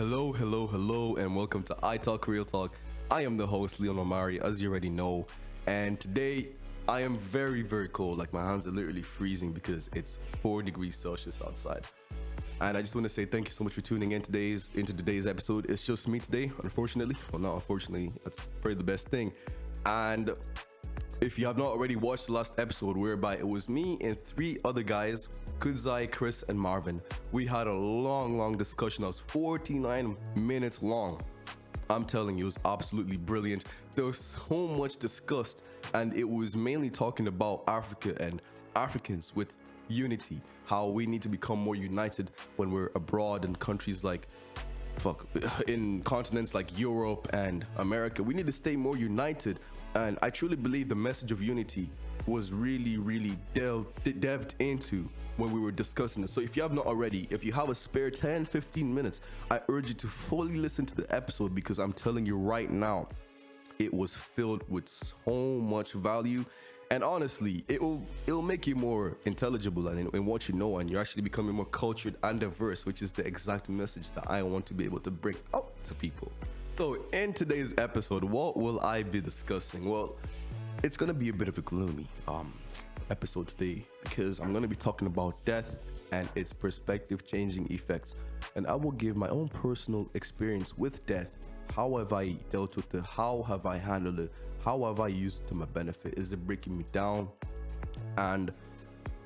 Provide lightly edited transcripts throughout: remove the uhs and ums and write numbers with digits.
Hello, and welcome to I Talk Real Talk. I am the host, Leon Omari, as you already know. And today, I am very cold. Like, my hands are literally freezing because it's 4 degrees Celsius outside. And I just want to say thank you so much for tuning in into today's episode. It's just me today, unfortunately. Well, not unfortunately, that's probably the best thing. And if you have not already watched the last episode, whereby it was me and 3 other guys, Kudzai, Chris, and Marvin, we had a long discussion that was 49 minutes long. I'm telling you, it was absolutely brilliant. There was so much discussed, and it was mainly talking about Africa and Africans with unity, how we need to become more united when we're abroad in countries like in continents like Europe and America. We need to stay more united, and I truly believe the message of unity was really delved into when we were discussing it. So if you have not already, if you have a spare 10-15 minutes, I urge you to fully listen to the episode, because I'm telling you right now, it was filled with so much value. And honestly, it'll make you more intelligible in what you know, and you're actually becoming more cultured and diverse, which is the exact message that I want to be able to bring out to people. So in today's episode, what will I be discussing? Well, it's gonna be a bit of a gloomy episode today, because I'm gonna be talking about death and its perspective changing effects, and I will give my own personal experience with death. How have I dealt with it? How have I handled it? How have I used it to my benefit? Is it breaking me down? And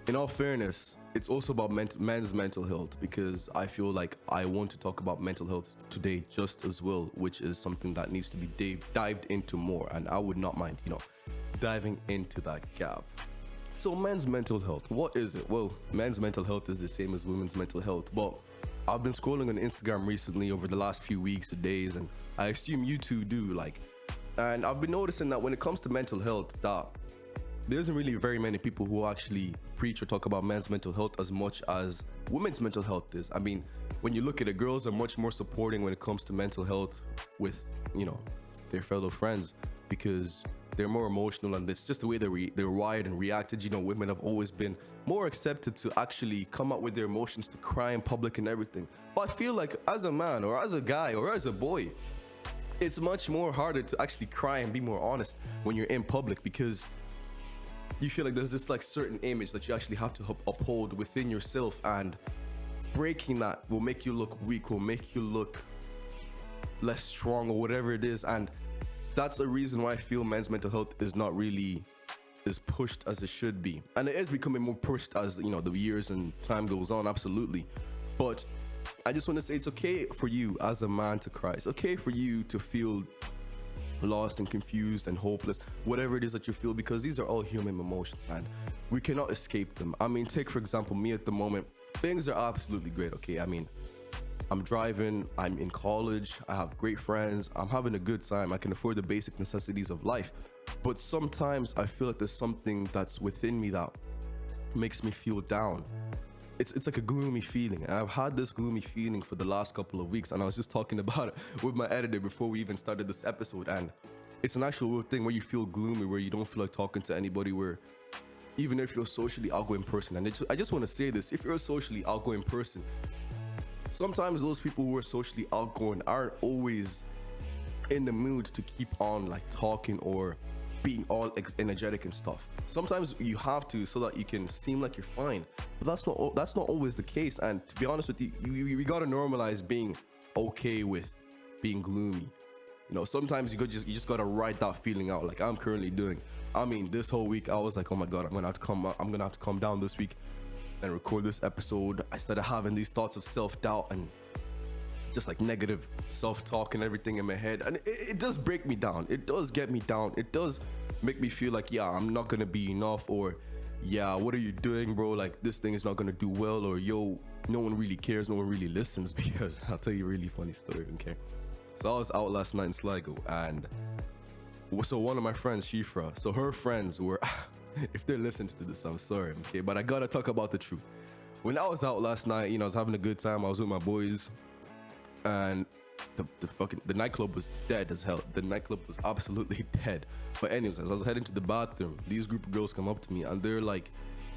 in all fairness, it's also about men's mental health, because I feel like I want to talk about mental health today just as well, which is something that needs to be dived into more, and I would not mind, diving into that gap. So men's mental health, what is it? Well, men's mental health is the same as women's mental health, but I've been scrolling on Instagram recently over the last few weeks or days, and I assume you two do, and I've been noticing that when it comes to mental health, that there isn't really very many people who actually preach or talk about men's mental health as much as women's mental health is. I mean, when you look at it, girls are much more supporting when it comes to mental health with, their fellow friends, because they're more emotional, and it's just the way they're wired and reacted. Women have always been more accepted to actually come out with their emotions, to cry in public and everything. But I feel like as a man or as a guy or as a boy, it's much more harder to actually cry and be more honest when you're in public, because you feel like there's this certain image that you actually have to uphold within yourself, and breaking that will make you look weak, will make you look less strong, or whatever it is. And that's a reason why I feel men's mental health is not really as pushed as it should be. And it is becoming more pushed as, the years and time goes on, absolutely. But I just want to say it's okay for you as a man to cry. It's okay for you to feel lost and confused and hopeless, whatever it is that you feel, because these are all human emotions and we cannot escape them. I mean, take for example me at the moment. Things are absolutely great, okay? I mean, I'm driving, I'm in college, I have great friends, I'm having a good time, I can afford the basic necessities of life. But sometimes I feel like there's something that's within me that makes me feel down. It's like a gloomy feeling, and I've had this gloomy feeling for the last couple of weeks, and I was just talking about it with my editor before we even started this episode. And it's an actual thing where you feel gloomy, where you don't feel like talking to anybody, where even if you're a socially outgoing person, and I just want to say this, if you're a socially outgoing person, sometimes those people who are socially outgoing aren't always in the mood to keep on talking or being all energetic and stuff. Sometimes you have to, so that you can seem like you're fine, but that's not always the case. And to be honest with you, we gotta normalize being okay with being gloomy. Sometimes you just gotta write that feeling out, like I'm currently doing. I mean, this whole week I was like, oh my god, I'm gonna have to come down this week and record this episode. I started having these thoughts of self-doubt and just negative self-talk and everything in my head, and it does break me down. It does get me down. It does make me feel like, yeah, I'm not gonna be enough, or yeah, what are you doing, bro? This thing is not gonna do well, or yo, no one really cares, no one really listens. Because I'll tell you a really funny story, okay? So I was out last night in Sligo, and so one of my friends, Shifra, so her friends were if they're listening to this, I'm sorry, okay, but I gotta talk about the truth. When I was out last night, I was having a good time, I was with my boys, and the nightclub was dead as hell. The nightclub was absolutely dead. But anyways, as I was heading to the bathroom, these group of girls come up to me, and they're like,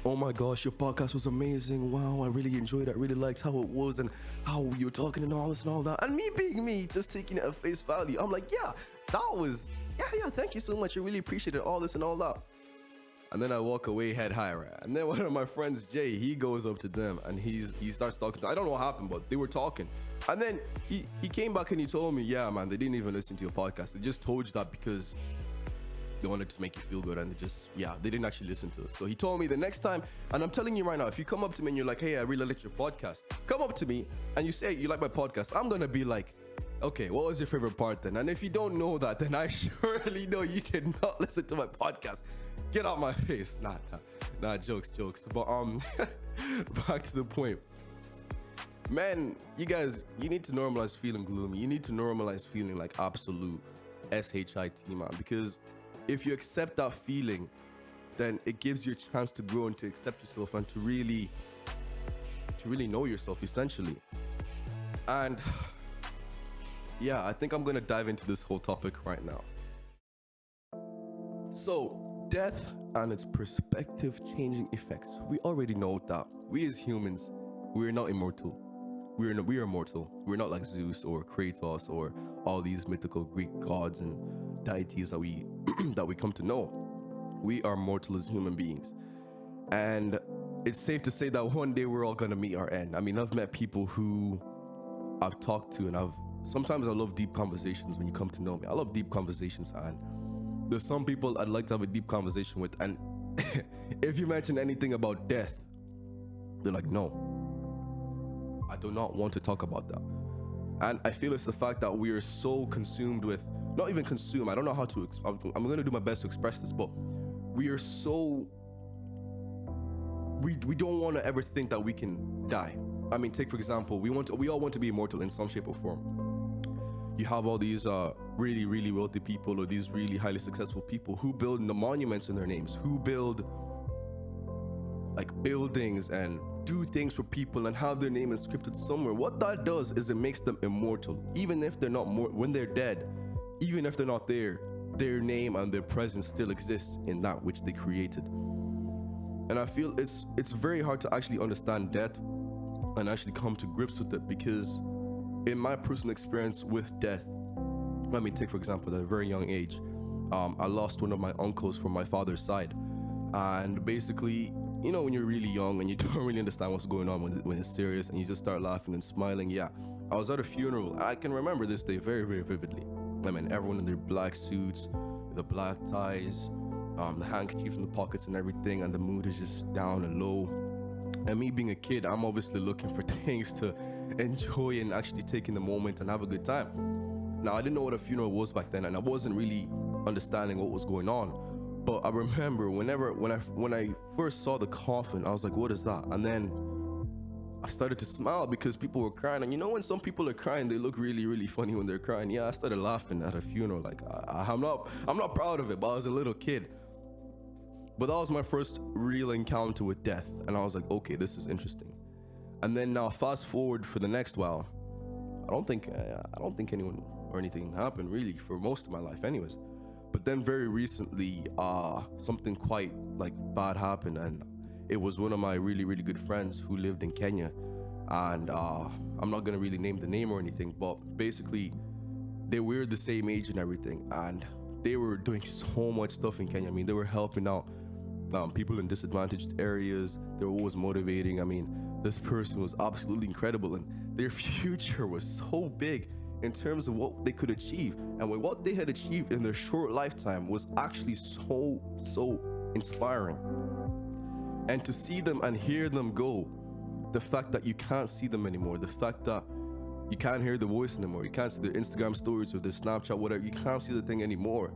oh my gosh, your podcast was amazing. Wow, I really enjoyed it. I really liked how it was and how you were talking and all this and all that. And me being me, just taking it at face value. I'm like, yeah, that was, yeah, thank you so much. I really appreciated all this and all that. And then I walk away head high, right? And then one of my friends, Jay, he goes up to them and he starts talking. I don't know what happened, but they were talking. And then he came back and he told me, yeah, man, they didn't even listen to your podcast. They just told you that because they wanted to make you feel good, and they didn't actually listen to us. So he told me the next time, and I'm telling you right now, if you come up to me and you're like, hey, I really like your podcast, come up to me and you say you like my podcast, I'm gonna be like, okay, what was your favorite part then? And if you don't know that, then I surely know you did not listen to my podcast. Get out my face. Nah, jokes. But back to the point. Man, you guys, you need to normalize feeling gloomy. You need to normalize feeling like absolute shit, man, because if you accept that feeling, then it gives you a chance to grow and to accept yourself and to really know yourself, essentially. And yeah, I think I'm gonna dive into this whole topic right now. So, death and its perspective changing effects. We already know that we as humans, we're not immortal. We are mortal. We're not like Zeus or Kratos or all these mythical Greek gods and deities that we that we come to know. We are mortal as human beings, and it's safe to say that one day we're all gonna meet our end. I mean, I've met people who I've talked to, and sometimes I love deep conversations. When you come to know me, I love deep conversations, and there's some people I'd like to have a deep conversation with, and if you mention anything about death, they're like, no, I do not want to talk about that. And I feel it's the fact that we are so consumed with, not even consumed, I don't know how to, I'm going to do my best to express this, but we are so, we don't want to ever think that we can die. I mean, take for example, we all want to be immortal in some shape or form. You have all these really, really wealthy people or these really highly successful people who build the monuments in their names, who build like buildings and do things for people and have their name inscripted somewhere. What that does is it makes them immortal. Even if they're not when they're dead, even if they're not there, their name and their presence still exists in that which they created. And I feel it's very hard to actually understand death and actually come to grips with it, because in my personal experience with death, let me take for example, at a very young age, I lost one of my uncles from my father's side. And basically, you know, when you're really young and you don't really understand what's going on when it's serious and you just start laughing and smiling. Yeah, I was at a funeral. I can remember this day very, very vividly. I mean, everyone in their black suits, the black ties, the handkerchiefs in the pockets and everything, and the mood is just down and low. And me being a kid, I'm obviously looking for things to enjoy and actually take in the moment and have a good time. Now, I didn't know what a funeral was back then, and I wasn't really understanding what was going on. But I remember when I first saw the coffin, I was like, what is that? And then I started to smile because people were crying. And you know, when some people are crying, they look really, really funny when they're crying. Yeah, I started laughing at a funeral. Like I'm not proud of it, but I was a little kid. But that was my first real encounter with death. And I was like, okay, this is interesting. And then now fast forward for the next while, I don't think anyone or anything happened really for most of my life anyways. But then very recently, something quite like bad happened, and it was one of my really, really good friends who lived in Kenya. And I'm not gonna really name the name or anything, but basically they were the same age and everything, and they were doing so much stuff in Kenya. I mean, they were helping out people in disadvantaged areas. They were always motivating. I mean, this person was absolutely incredible, and their future was so big in terms of what they could achieve, and what they had achieved in their short lifetime was actually so inspiring. And to see them and hear them go, the fact that you can't see them anymore, the fact that you can't hear the voice anymore, you can't see their Instagram stories or their Snapchat, whatever, you can't see the thing anymore,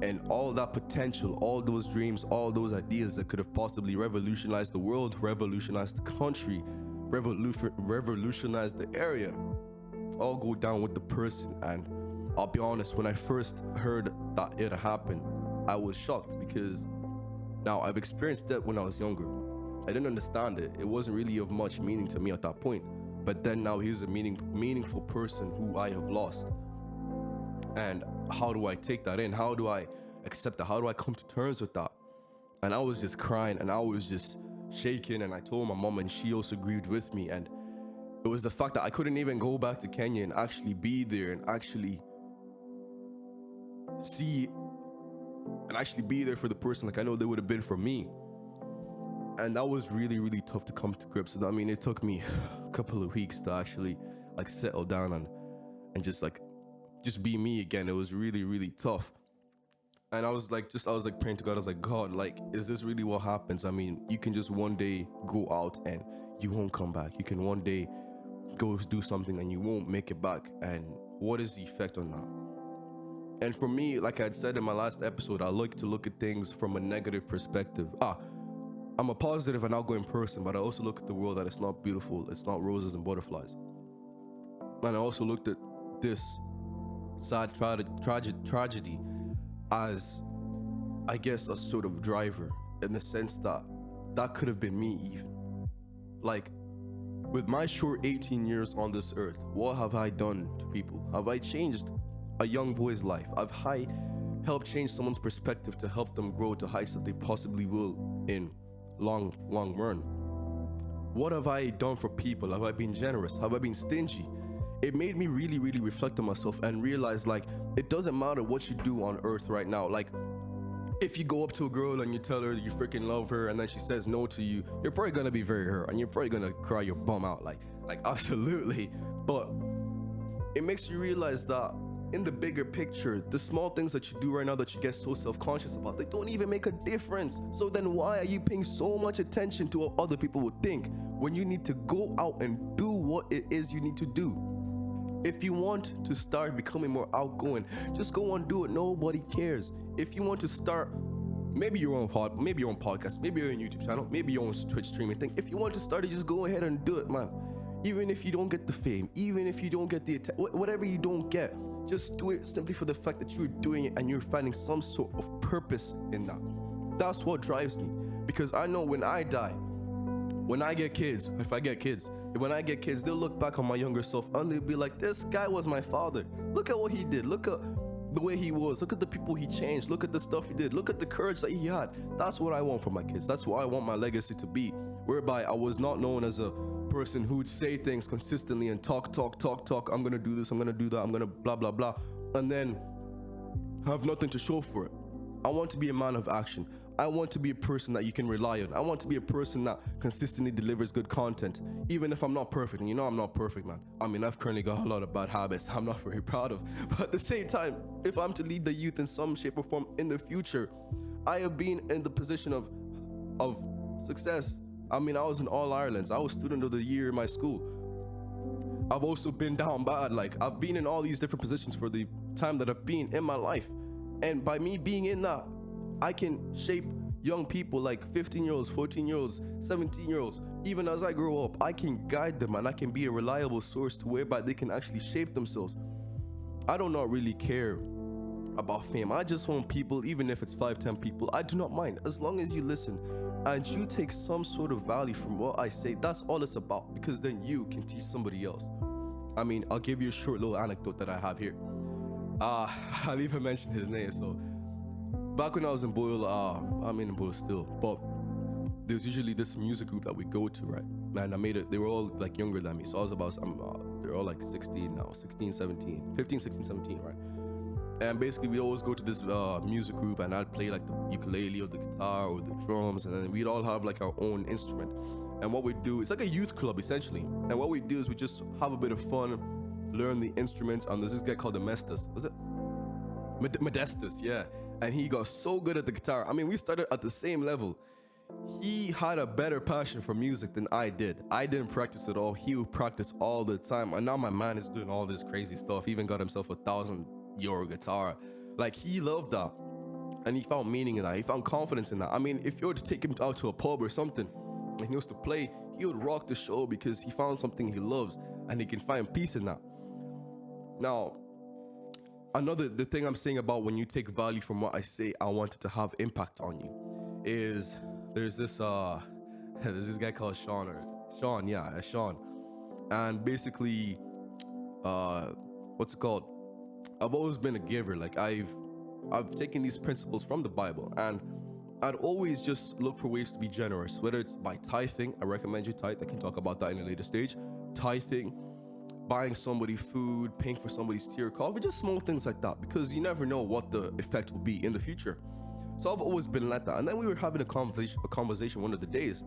and all that potential, all those dreams, all those ideas that could have possibly revolutionized the world, revolutionized the country, revolutionized the area, all go down with the person. And I'll be honest, when I first heard that it happened, I was shocked, because now I've experienced that when I was younger. I didn't understand it. It wasn't really of much meaning to me at that point. But then now he's a meaningful person who I have lost. And how do I take that in? How do I accept that? How do I come to terms with that? And I was just crying, and I was just shaken, and I told my mom, and she also grieved with me. And it was the fact that I couldn't even go back to Kenya and actually be there and actually see and actually be there for the person like I know they would have been for me. And that was really, really tough to come to grips with. I mean, it took me a couple of weeks to actually like settle down and just be me again. It was really, really tough. And I was like praying to God. I was like, God, like, is this really what happens? I mean, you can just one day go out and you won't come back. You can one day go do something and you won't make it back. And what is the effect on that? And for me, like I had said in my last episode, I like to look at things from a negative perspective. I'm a positive and outgoing person, but I also look at the world that it's not beautiful. It's not roses and butterflies. And I also looked at this sad tragedy as, I guess, a sort of driver, in the sense that that could have been me even. Like, with my short 18 years on this earth, what have I done to people? Have I changed a young boy's life? Have I helped change someone's perspective to help them grow to heights that they possibly will in long run? What have I done for people? Have I been generous? Have I been stingy? It made me really, really reflect on myself and realize, like, it doesn't matter what you do on earth right now. Like, if you go up to a girl and you tell her you freaking love her and then she says no to you, you're probably gonna be very hurt and you're probably gonna cry your bum out, like absolutely. But it makes you realize that in the bigger picture, the small things that you do right now that you get so self-conscious about, they don't even make a difference. So then why are you paying so much attention to what other people would think when you need to go out and do what it is you need to do? If you want to start becoming more outgoing, just go and do it. Nobody cares. If you want to start maybe your own podcast, maybe your own YouTube channel, maybe your own Twitch streaming thing, if you want to start it, just go ahead and do it, man. Even if you don't get the fame, even if you don't get the whatever you don't get, just do it simply for the fact that you're doing it and you're finding some sort of purpose in that. That's what drives me, because I know when I die, when I get kids, if I get kids, when I get kids, they'll look back on my younger self and they'll be like, this guy was my father. Look at what he did. Look at the way he was. Look at the people he changed. Look at the stuff he did. Look at the courage that he had. That's what I want for my kids. That's what I want my legacy to be, whereby I was not known as a person who'd say things consistently and talk. I'm gonna do this, I'm gonna do that, I'm gonna blah blah blah, and then have nothing to show for it. I want to be a man of action. I want to be a person that you can rely on. I want to be a person that consistently delivers good content, even if I'm not perfect. And you know I'm not perfect, man. I mean, I've currently got a lot of bad habits I'm not very proud of. But at the same time, if I'm to lead the youth in some shape or form in the future, I have been in the position of success. I mean, I was in All Irelands. I was student of the year in my school. I've also been down bad. Like, I've been in all these different positions for the time that I've been in my life. And by me being in that, I can shape young people like 15-year-olds, 14-year-olds, 17-year-olds. Even as I grow up, I can guide them and I can be a reliable source to whereby they can actually shape themselves. I do not really care about fame. I just want people, even if it's 5-10 people, I do not mind. As long as you listen and you take some sort of value from what I say, that's all it's about, because then you can teach somebody else. I mean, I'll give you a short little anecdote that I have here. I'll even mention his name. So back when I was in Boyle, I'm in Boyle still, but there's usually this music group that we go to, right? And I made it, they were all like younger than me. So I was about, they're all like 16 now, 16, 17, 15, 16, 17, right? And basically we always go to this music group and I'd play like the ukulele or the guitar or the drums, and then we'd all have like our own instrument. And what we do, it's like a youth club essentially. And what we do is we just have a bit of fun, learn the instruments. And there's this guy called Modestus, was it? Modestus, yeah. And he got so good at the guitar. I mean, we started at the same level. He had a better passion for music than I did. I didn't practice at all. He would practice all the time. And now my man is doing all this crazy stuff. He even got himself a €1,000 guitar. Like, he loved that. And he found meaning in that. He found confidence in that. I mean, if you were to take him out to a pub or something and he was to play, he would rock the show because he found something he loves and he can find peace in that. Now, the thing I'm saying about when you take value from what I say, I want it to have impact on you, is there's this guy called Sean. And basically, what's it called? I've always been a giver. Like, I've taken these principles from the Bible, and I'd always just look for ways to be generous, whether it's by tithing. I recommend you tithe. I can talk about that in a later stage. Tithing, buying somebody food, paying for somebody's tea or coffee, just small things like that, because you never know what the effect will be in the future. So I've always been like that. And then we were having a conversation one of the days,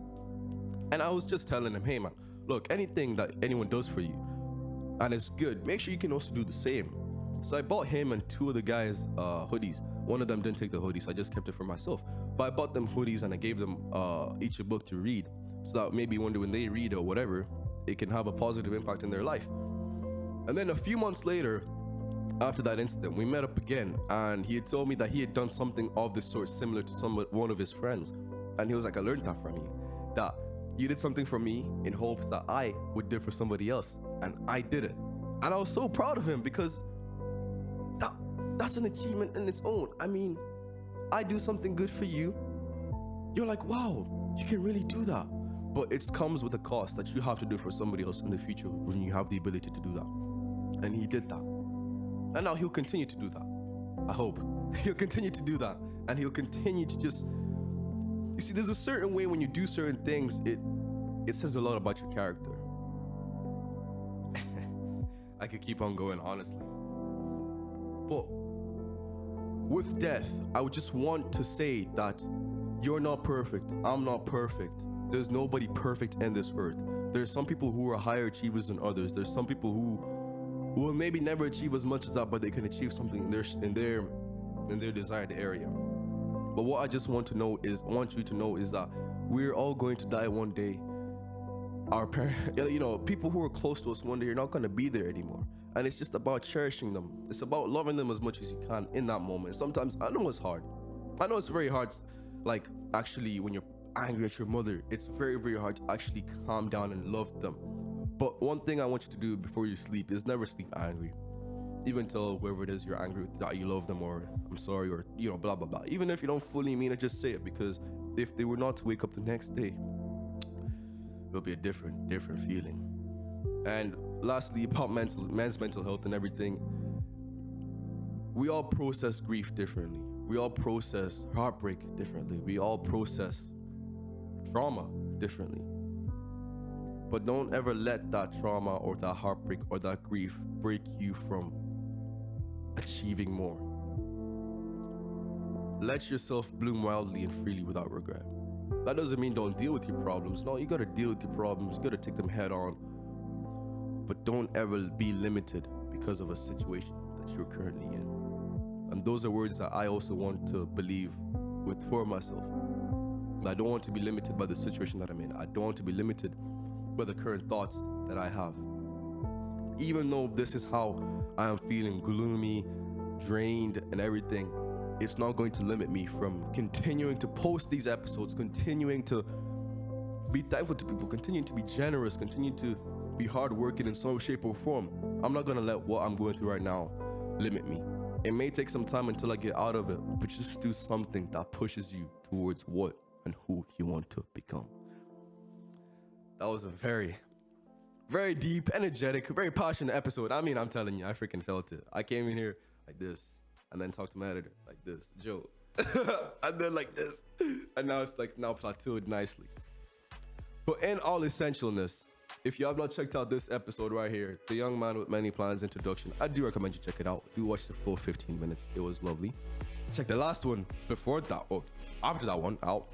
and I was just telling him, hey man, look, anything that anyone does for you and it's good, make sure you can also do the same. So I bought him and two of the guys hoodies. One of them didn't take the hoodie, so I just kept it for myself. But I bought them hoodies and I gave them each a book to read, so that maybe one day when they read or whatever, it can have a positive impact in their life. And then a few months later, after that incident, we met up again, and he had told me that he had done something of this sort similar to one of his friends. And he was like, I learned that from you, that you did something for me in hopes that I would do for somebody else, and I did it. And I was so proud of him, because that's an achievement in its own. I mean, I do something good for you, you're like, wow, you can really do that. But it comes with a cost that you have to do for somebody else in the future when you have the ability to do that. And he did that. And now he'll continue to do that. I hope. He'll continue to do that. And he'll continue to just... You see, there's a certain way when you do certain things, it says a lot about your character. I could keep on going, honestly. But with death, I would just want to say that you're not perfect. I'm not perfect. There's nobody perfect in this earth. There's some people who are higher achievers than others. There's some people who will maybe never achieve as much as that, but they can achieve something in their desired area. But what I just want you to know is that we're all going to die one day. Our parents, people who are close to us one day are not going to be there anymore. And it's just about cherishing them. It's about loving them as much as you can in that moment. Sometimes I know it's hard. I know it's very hard. Like, actually, when you're angry at your mother, it's very, very hard to actually calm down and love them. But one thing I want you to do before you sleep is never sleep angry. Even tell whoever it is you're angry with that you love them, or I'm sorry, or blah blah blah. Even if you don't fully mean it, just say it, because if they were not to wake up the next day, it'll be a different feeling. And lastly, about man's mental health and everything, we all process grief differently. We all process heartbreak differently. We all process trauma differently. But don't ever let that trauma or that heartbreak or that grief break you from achieving more. Let yourself bloom wildly and freely without regret. That doesn't mean don't deal with your problems. No, you gotta deal with your problems. You gotta take them head on. But don't ever be limited because of a situation that you're currently in. And those are words that I also want to believe for myself. I don't want to be limited by the situation that I'm in. I don't want to be limited by the current thoughts that I have. Even though this is how I am feeling, gloomy, drained, and everything, it's not going to limit me from continuing to post these episodes, continuing to be thankful to people, continuing to be generous, continuing to be hardworking in some shape or form. I'm not going to let what I'm going through right now limit me. It may take some time until I get out of it, but just do something that pushes you towards what and who you want to become. That was a very, very deep, energetic, very passionate episode. I mean, I'm telling you, I freaking felt it. I came in here like this, and then talked to my editor like this, Joe, and then like this, and now it's like now plateaued nicely. But in all essentialness, if you have not checked out this episode right here, The Young Man with Many Plans Introduction, I do recommend you check it out. Do watch the full 15 minutes. It was lovely. Check the last one before that, or after that one out.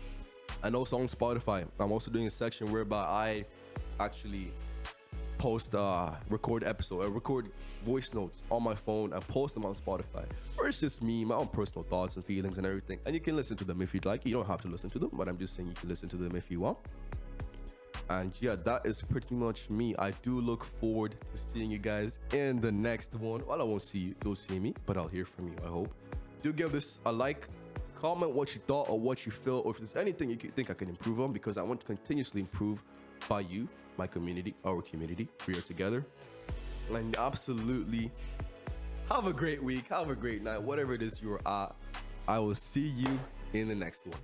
And also on Spotify, I'm also doing a section whereby I actually post record voice notes on my phone and post them on Spotify. Or it's just me, my own personal thoughts and feelings and everything. And you can listen to them if you'd like. You don't have to listen to them, but I'm just saying you can listen to them if you want. And yeah, that is pretty much me. I do look forward to seeing you guys in the next one. Well, I won't see you, you'll see me, but I'll hear from you, I hope. Do give this a like, comment what you thought or what you feel, or if there's anything you think I can improve on, because I want to continuously improve by you, my community, our community. We are together. And absolutely have a great week, have a great night, whatever it is you're at. I will see you in the next one.